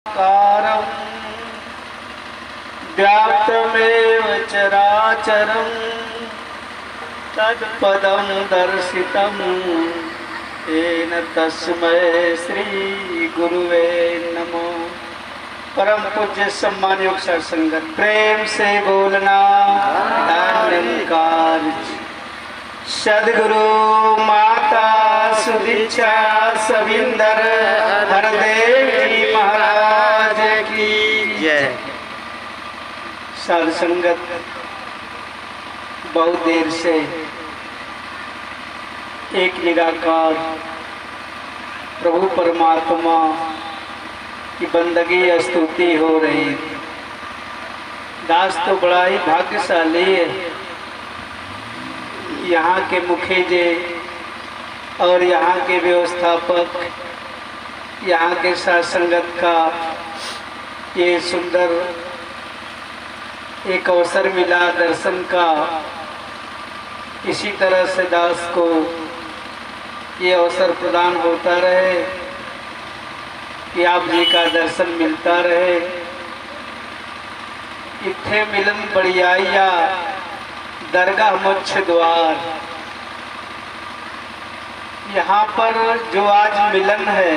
कारं व्याप्तमेव चराचरं तत्पदं दर्शितं तेन तस्मै श्री गुरुवे नमो। परम पूज्य सम्मान योग संगत प्रेम से बोलना धन्यकार। सदगुरु माता सुदीक्षा सविंदर हरदेव जी महाराज की जय। साध संगत, बहुत देर से एक निराकार प्रभु परमात्मा की बंदगी स्तुति हो रही। दास तो बड़ा ही भाग्यशाली है। यहाँ के मुखिया और यहाँ के व्यवस्थापक, यहाँ के साथ संगत का ये सुंदर एक अवसर मिला दर्शन का। इसी तरह से दास को ये अवसर प्रदान होता रहे कि आप जी का दर्शन मिलता रहे। इत्थे मिलन बढ़िया दरगाह मोक्ष द्वार। यहाँ पर जो आज मिलन है,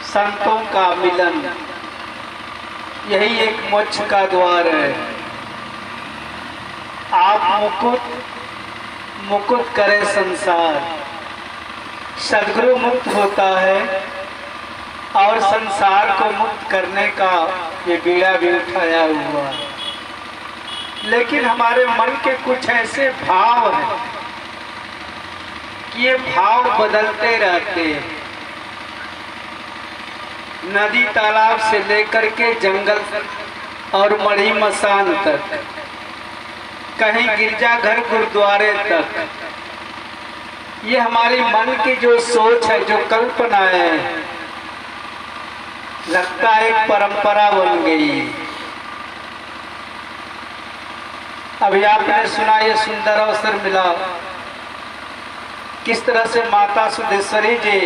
संतों का मिलन, यही एक मोक्ष का द्वार है। आप मुकुट करे संसार। सद्गुरु मुक्त होता है और संसार को मुक्त करने का ये बीड़ा भी उठाया हुआ। लेकिन हमारे मन के कुछ ऐसे भाव हैं कि ये भाव बदलते रहते हैं। नदी तालाब से लेकर के जंगल और मढ़ी मसान तक, कहीं गिरजाघर गुरुद्वारे तक, ये हमारी मन की जो सोच है, जो कल्पना है, लगता है एक परंपरा बन गई। अभी आपने सुना, ये सुंदर अवसर मिला किस तरह से माता सुदेश्वरी जी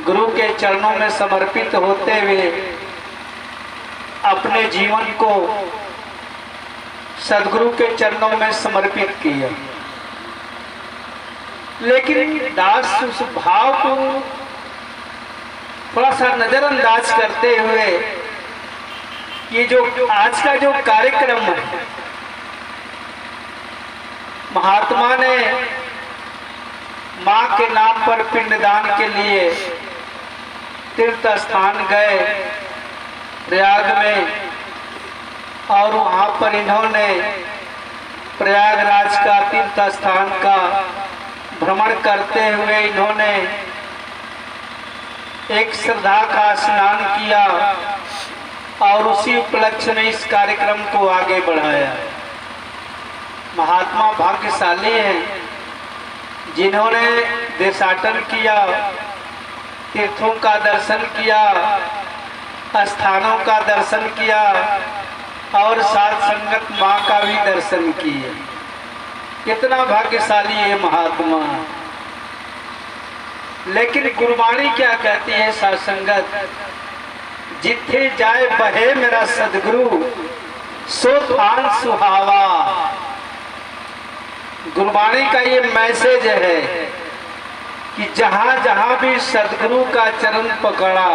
गुरु के चरणों में समर्पित होते हुए अपने जीवन को सदगुरु के चरणों में समर्पित किया। लेकिन दास उस भाव को थोड़ा सा नजरअंदाज करते हुए ये जो आज का जो कार्यक्रम है, महात्मा ने मां के नाम पर पिंडदान के लिए तीर्थ स्थान गए प्रयाग में, और वहां पर इन्होंने प्रयागराज का तीर्थ स्थान का भ्रमण करते हुए इन्होंने एक श्रद्धा का स्नान किया और उसी उपलक्ष्य में इस कार्यक्रम को आगे बढ़ाया। महात्मा भाग्यशाली हैं जिन्होंने देशाटन किया, तीर्थों का दर्शन किया, स्थानों का दर्शन किया और साथ संगत मां का भी दर्शन किए। कितना भाग्यशाली है महात्मा। लेकिन गुरबाणी क्या कहती है साथ संगत? जिथे जाए बहे मेरा सदगुरु सो थान सुहावा। गुरबाणी का ये मैसेज है कि जहां जहां भी सदगुरु का चरण पकड़ा,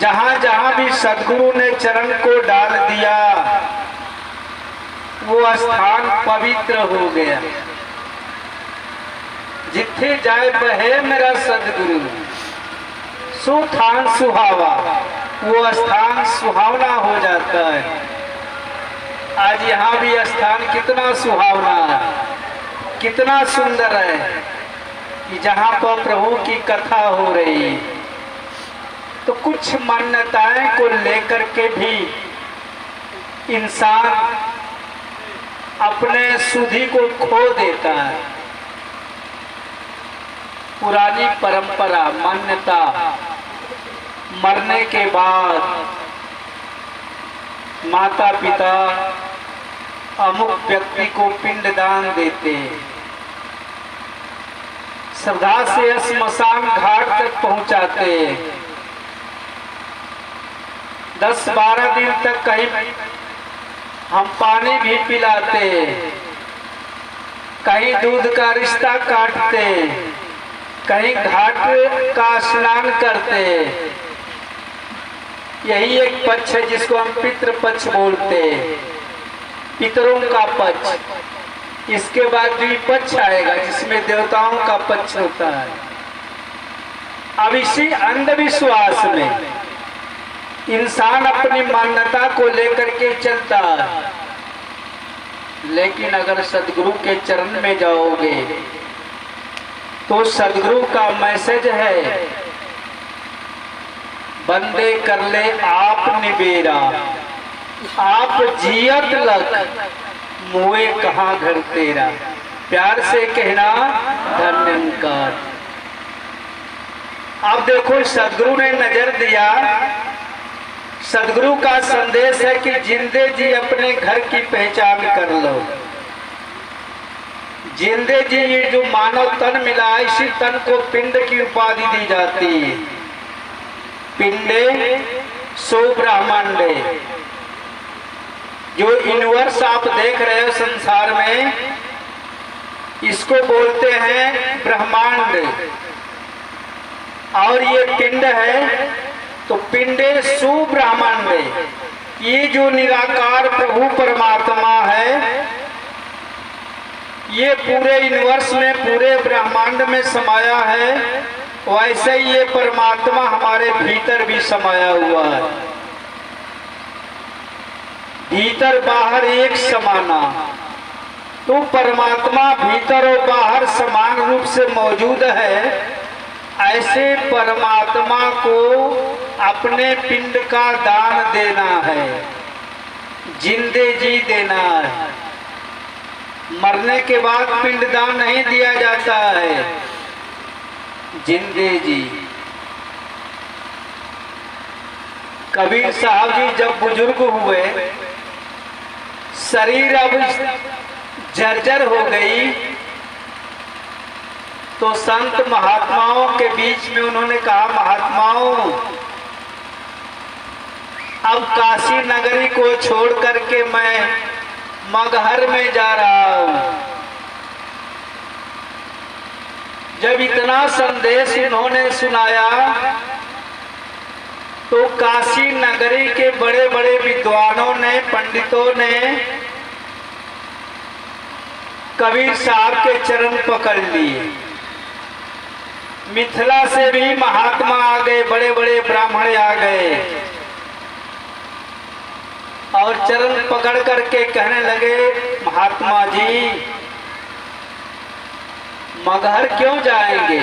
जहां जहां भी सदगुरु ने चरण को डाल दिया, वो स्थान पवित्र हो गया। जिथे जाए बहे मेरा सदगुरु सो थान सुहावा, वो स्थान सुहावना हो जाता है। आज यहाँ भी स्थान कितना सुहावना है, कितना सुंदर है कि जहाँ पर प्रभु की कथा हो रही है। तो कुछ मान्यताएं को लेकर के भी इंसान अपने सुधि को खो देता है। पुरानी परंपरा, मान्यता, मरने के बाद माता पिता अमुक व्यक्ति को पिंडदान देते, श्रद्धा से स्मशान घाट तक पहुंचाते, 10-12 दिन तक कहीं हम पानी भी पिलाते, कहीं दूध का रिश्ता काटते, कहीं घाट का स्नान करते। यही एक पक्ष है जिसको हम पितृ पक्ष बोलते, पितरों का पक्ष। इसके बाद द्विपक्ष आएगा जिसमें देवताओं का पक्ष होता है। अब इसी अंधविश्वास में इंसान अपनी मान्यता को लेकर के चलता है, लेकिन अगर सदगुरु के चरण में जाओगे तो सदगुरु का मैसेज है, बंदे कर ले आप निबेरा, आप जियत लग मुए कहाँ घर तेरा। प्यार से कहना धन्यवाद। अब देखो सदगुरु ने नजर दिया, सदगुरु का संदेश है कि जिंदे जी अपने घर की पहचान कर लो। जिंदे जी ये जो मानव तन मिला, इसी तन को पिंड की उपाधि दी जाती है। पिंडे सो ब्रह्मांडे, जो यूनिवर्स आप देख रहे हो संसार में, इसको बोलते हैं ब्रह्मांड। और ये पिंड है तो पिंडे सुब्रह्मांडे, ये जो निराकार प्रभु परमात्मा है, ये पूरे यूनिवर्स में, पूरे ब्रह्मांड में समाया है। वैसे ही ये परमात्मा हमारे भीतर भी समाया हुआ है। भीतर बाहर एक समाना, तो परमात्मा भीतर और बाहर समान रूप से मौजूद है। ऐसे परमात्मा को अपने पिंड का दान देना है, जिंदे जी देना है। मरने के बाद पिंड दान नहीं दिया जाता है, जिंदे जी। कबीर साहब जी जब बुजुर्ग हुए, शरीर अब जर्जर हो गई, तो संत महात्माओं के बीच में उन्होंने कहा, महात्माओं अब काशी नगरी को छोड़ करके मैं मगहर में जा रहा हूं। जब इतना संदेश उन्होंने सुनाया तो काशी नगरी के बड़े बड़े विद्वानों ने, पंडितों ने कबीर साहब के चरण पकड़ लिए। मिथिला से भी महात्मा आ गए, बड़े बड़े ब्राह्मण आ गए और चरण पकड़ करके कहने लगे, महात्मा जी मगहर क्यों जाएंगे।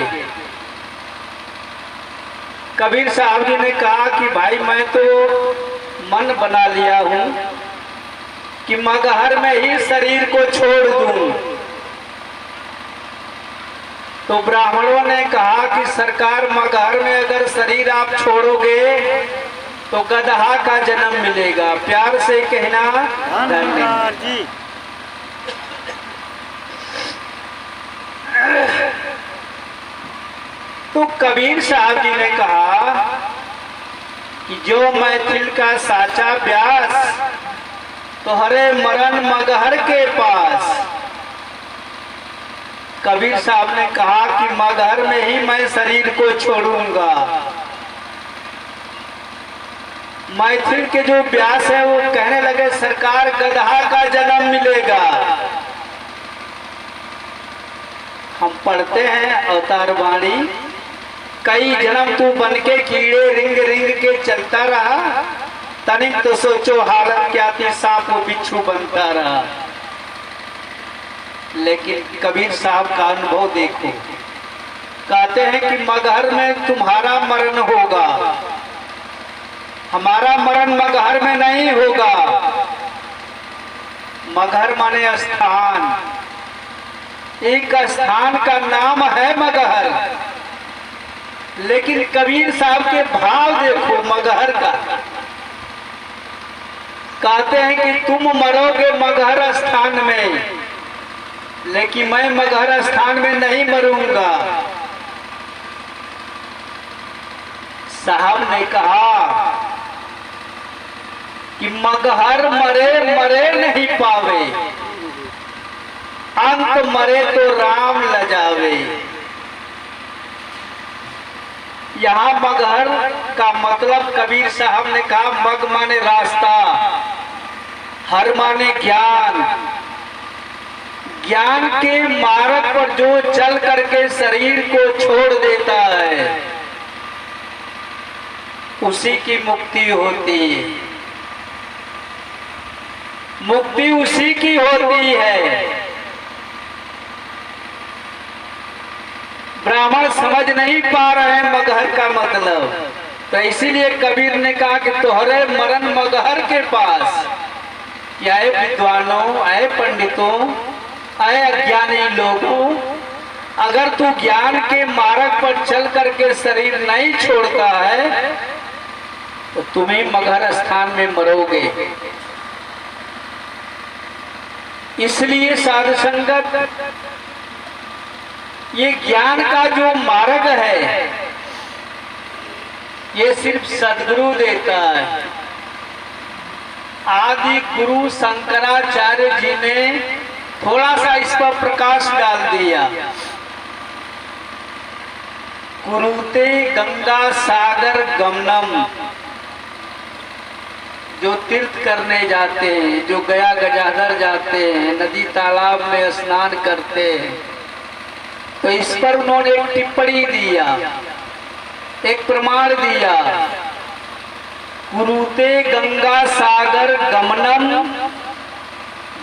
कबीर साहब जी ने कहा कि भाई मैं तो मन बना लिया हूं कि मगहर में ही शरीर को छोड़ दूं। तो ब्राह्मणों ने कहा कि सरकार मगहर में अगर शरीर आप छोड़ोगे तो गदहा का जन्म मिलेगा। प्यार से कहना धन्यवाद जी। तो कबीर साहब जी ने कहा कि जो मैथिल का साचा व्यास, तो हरे मरण मगहर के पास। कबीर साहब ने कहा कि मगहर में ही मैं शरीर को छोड़ूंगा। मैथिल के जो व्यास है वो कहने लगे, सरकार गदहा का जन्म मिलेगा। हम पढ़ते हैं अवतार वाणी, कई जन्म तू बन के कीड़े रिंग रिंग के चलता रहा, तनिक तो सोचो हालत क्या थी, सांप वो बिच्छू बनता रहा। लेकिन कबीर साहब का अनुभव देखो, कहते हैं कि मगहर में तुम्हारा मरण होगा, हमारा मरण मगहर में नहीं होगा। मगहर माने स्थान, एक स्थान का नाम है मगहर। लेकिन कबीर साहब के भाव देखो मगहर का। कहते हैं कि तुम मरोगे मगहर स्थान में, लेकिन मैं मगहर स्थान में नहीं मरूंगा। साहब ने कहा कि मगहर मरे मरे नहीं पावे, अंत मरे तो राम लजावे। यहाँ मगहर का मतलब कबीर साहब ने कहा, मग माने रास्ता, हर माने ज्ञान। ज्ञान के मार्ग पर जो चल करके शरीर को छोड़ देता है उसी की मुक्ति होती है। मुक्ति उसी की होती है। ब्राह्मण समझ नहीं पा रहे हैं मगहर का मतलब, तो इसीलिए कबीर ने कहा कि तोहरे मरण मगहर के पास। क्या है विद्वानों, आए पंडितों, आए अज्ञानी लोगों, अगर तू ज्ञान के मार्ग पर चल करके शरीर नहीं छोड़ता है तो तुम्हें मगहर स्थान में मरोगे। इसलिए साधु संगत, ये ज्ञान का जो मार्ग है ये सिर्फ सद्गुरु देता है। आदि गुरु शंकराचार्य जी ने थोड़ा सा इस पर प्रकाश डाल दिया। कुरुते गंगा सागर गमनम, जो तीर्थ करने जाते हैं, जो गया गजाधर जाते हैं, नदी तालाब में स्नान करते हैं, तो इस पर उन्होंने एक टिप्पणी दिया, एक प्रमाण दिया। कुरुते गंगा सागर गमनम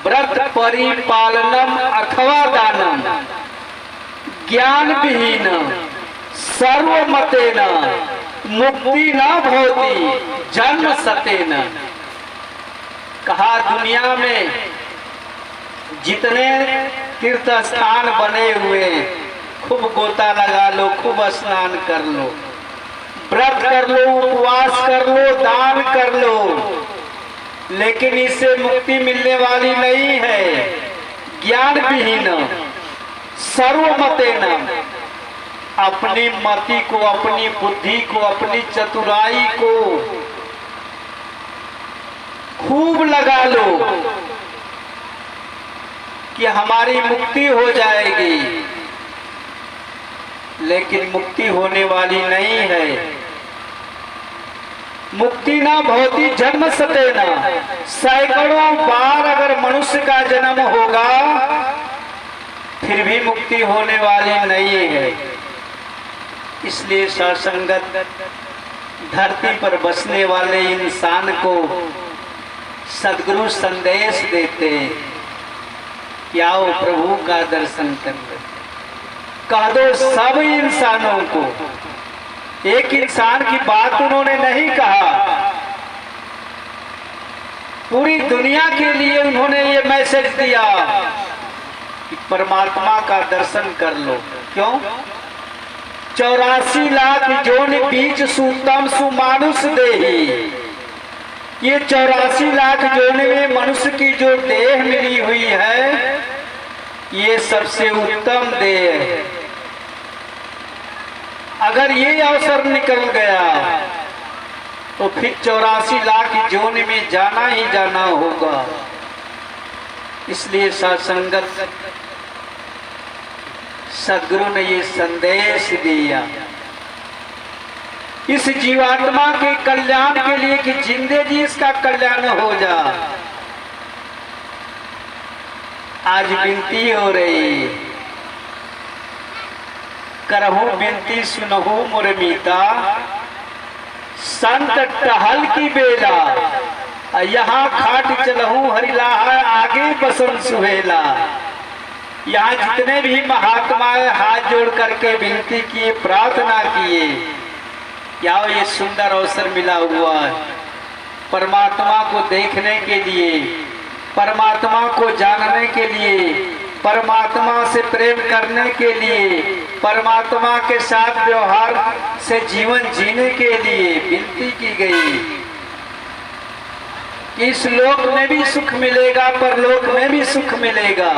व्रत परिपालनम अथवा दानम ज्ञान विहीन सर्वमतेन मुक्ति न भवति जन्म सतेन। कहा दुनिया में जितने तीर्थ स्थान बने हुए, खूब गोता लगा लो, खूब स्नान कर लो, व्रत कर लो, उपवास कर लो, दान कर लो, लेकिन इससे मुक्ति मिलने वाली नहीं है। ज्ञान विहीन सर्वमतेन, अपनी मति को, अपनी बुद्धि को, अपनी चतुराई को खूब लगा लो कि हमारी मुक्ति हो जाएगी, लेकिन मुक्ति होने वाली नहीं है। मुक्ति ना भवति जन्म सतेना, सैकड़ों बार अगर मनुष्य का जन्म होगा फिर भी मुक्ति होने वाली नहीं है। इसलिए सत्संगत, धरती पर बसने वाले इंसान को सद्गुरु संदेश देते हैं कि आओ प्रभु का दर्शन कर लो। कह दो सब इंसानों को, एक इंसान की बात उन्होंने नहीं कहा, पूरी दुनिया के लिए उन्होंने ये मैसेज दिया कि परमात्मा का दर्शन कर लो। क्यों? 84 लाख जोन बीच सुतम सुमानुष देही, ये 84 लाख जोन में मनुष्य की जो देह मिली हुई है ये सबसे उत्तम देह है। अगर ये अवसर निकल गया तो फिर 84 लाख जोन में जाना ही जाना होगा। इसलिए सत्संगत, सद्गुरु ने ये संदेश दिया इस जीवात्मा के कल्याण के लिए कि जिंदे जी इसका कल्याण हो जा। आज विनती हो रही, करहु विनती सुनहु मोर मीता, संत टहल की बेला, यहाँ खाट चलहु हरिलाहा आगे बसन सुहेला। यहाँ जितने भी महात्माएं हाथ जोड़ करके विनती किए, प्रार्थना किए, क्या ये सुंदर अवसर मिला हुआ है परमात्मा को देखने के लिए, परमात्मा को जानने के लिए, परमात्मा से प्रेम करने के लिए, परमात्मा के साथ व्यवहार से जीवन जीने के लिए विनती की गई। इस लोक में भी सुख मिलेगा, परलोक में भी सुख मिलेगा।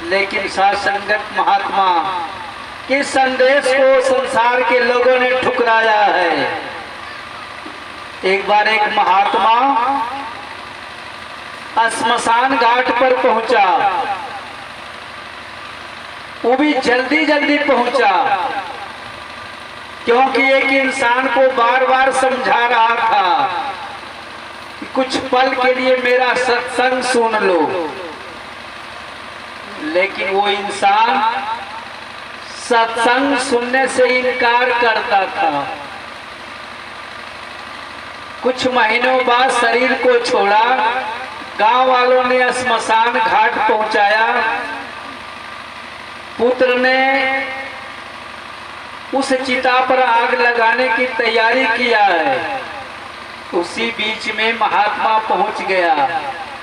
लेकिन साथ संगत महात्मा के संदेश को संसार के लोगों ने ठुकराया है। एक बार एक महात्मा श्मशान घाट पर पहुंचा, वो भी जल्दी जल्दी पहुंचा, क्योंकि एक इंसान को बार बार समझा रहा था कि कुछ पल के लिए मेरा सत्संग सुन लो। लेकिन वो इंसान सत्संग सुनने से इनकार करता था। कुछ महीनों बाद शरीर को छोड़ा, गांव वालों ने श्मशान घाट पहुंचाया। पुत्र ने उस चिता पर आग लगाने की तैयारी किया है। उसी बीच में महात्मा पहुंच गया,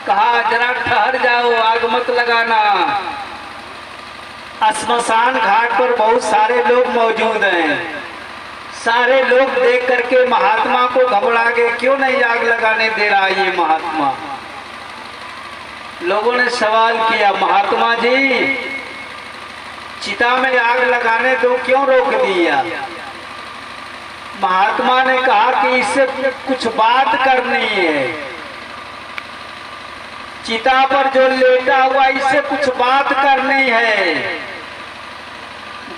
कहा जरा ठहर जाओ, आग मत लगाना। श्मशान घाट पर बहुत सारे लोग मौजूद हैं। सारे लोग देख करके महात्मा को घबरा गए, क्यों नहीं आग लगाने दे रहा ये महात्मा। लोगों ने सवाल किया, महात्मा जी चिता में आग लगाने दो, क्यों रोक दिया। महात्मा ने कहा कि इससे कुछ बात करनी है, चिता पर जो लेटा हुआ इससे कुछ बात करनी है।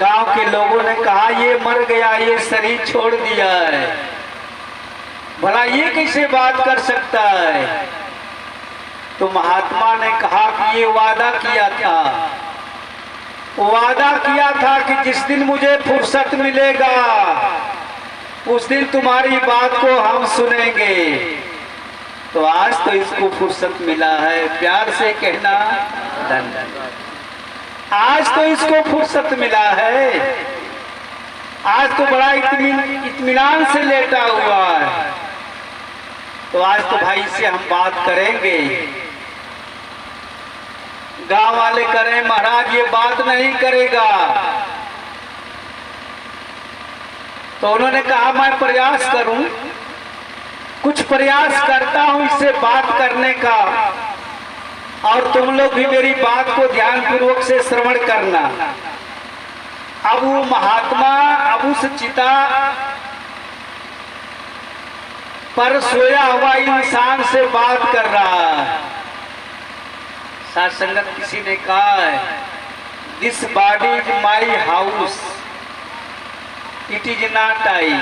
गांव के लोगों ने कहा ये मर गया, ये शरीर छोड़ दिया है, भला ये कैसे बात कर सकता है। तो महात्मा ने कहा कि ये वादा किया था कि जिस दिन मुझे फुर्सत मिलेगा उस दिन तुम्हारी बात को हम सुनेंगे। तो आज तो इसको फुर्सत मिला है, प्यार से कहना धन्यवाद। आज तो इसको फुर्सत मिला है, आज तो बड़ा इत्मीनान से लेटा हुआ है। तो आज तो भाई से हम बात करेंगे। गांव वाले करें, महाराज ये बात नहीं करेगा। तो उन्होंने कहा मैं प्रयास करूं, कुछ प्रयास करता हूं इससे बात करने का, और तुम लोग भी मेरी बात को ध्यान पूर्वक से श्रवण करना। अब वो महात्मा अब उस चिता पर सोया हुआ इंसान से बात कर रहा है। साथ संगत किसी ने कहा है, this body is my house, it is not I.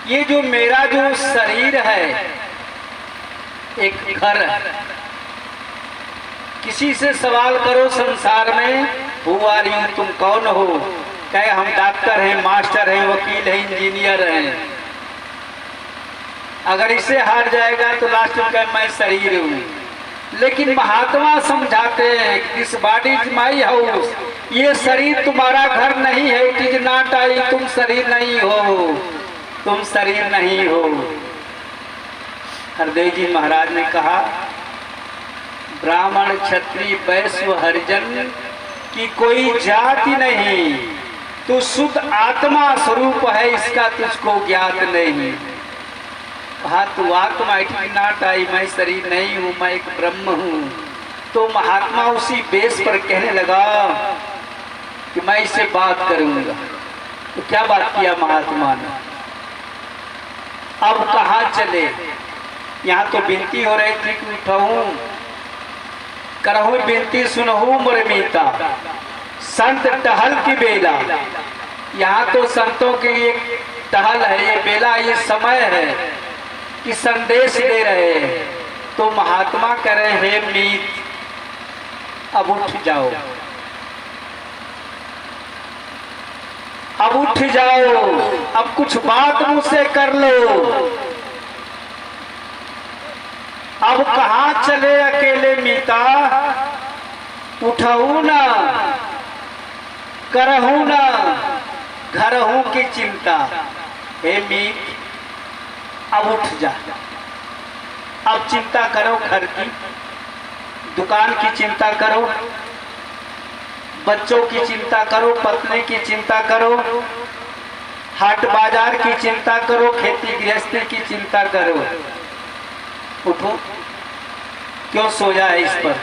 ये जो मेरा जो शरीर है एक घर है। किसी से सवाल करो संसार में, हु आर यू, तुम कौन हो, कहे हम डॉक्टर हैं, मास्टर हैं, वकील हैं, इंजीनियर हैं। अगर इसे हार जाएगा तो लास्ट में कहे मैं शरीर हूं। लेकिन महात्मा समझाते हैं this body is my house, ये शरीर तुम्हारा घर नहीं है, इट इज नॉट आई, तुम शरीर नहीं हो, तुम शरीर नहीं हो। हरदेव जी महाराज ने कहा ब्राह्मण क्षत्रिय वैश्य हरिजन की कोई जाति नहीं, तू शुद्ध आत्मा स्वरूप है, इसका तुझको ज्ञात नहीं। कहा तू आत्मा इट इज नॉट आई, मैं शरीर नहीं हूँ, मैं एक ब्रह्म हूँ। तो महात्मा उसी बेस पर कहने लगा कि मैं इससे बात करूंगा। तो क्या बात किया महात्मा ने, अब कहाँ चले। यहाँ तो विनती हो रही थी कि उठाऊं करहूं विनती सुनहूं मोरे मीता, संत टहल की बेला। यहाँ तो संतों की एक टहल है, ये बेला, ये समय है कि संदेश दे रहे हैं। तो महात्मा कह रहे हे मीत, अब उठ जाओ, अब उठ जाओ, अब कुछ बात मुझसे कर लो। अब कहाँ चले अकेले मीता, उठहू ना करहू ना घरहू की चिंता। हे मीत अब उठ जा, अब चिंता करो, घर की दुकान की चिंता करो, बच्चों की चिंता करो, पत्नी की चिंता करो, हाट बाजार की चिंता करो, खेती गृहस्थी की चिंता करो। उठो, क्यों सोया है इस पर,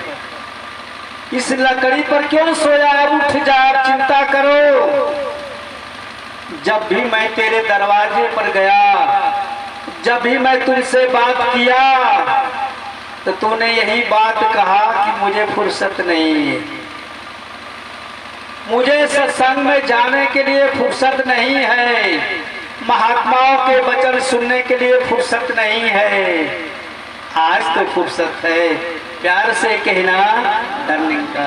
इस लकड़ी पर क्यों सोया है, उठ जा, अब चिंता करो। जब भी मैं तेरे दरवाजे पर गया, जब भी मैं तुमसे बात किया तो तूने यही बात कहा कि मुझे फुर्सत नहीं है, मुझे सत्संग में जाने के लिए फुर्सत नहीं है, महात्माओं के वचन सुनने के लिए फुर्सत नहीं है। आज तो फुर्सत है, प्यार से कहना डरने का।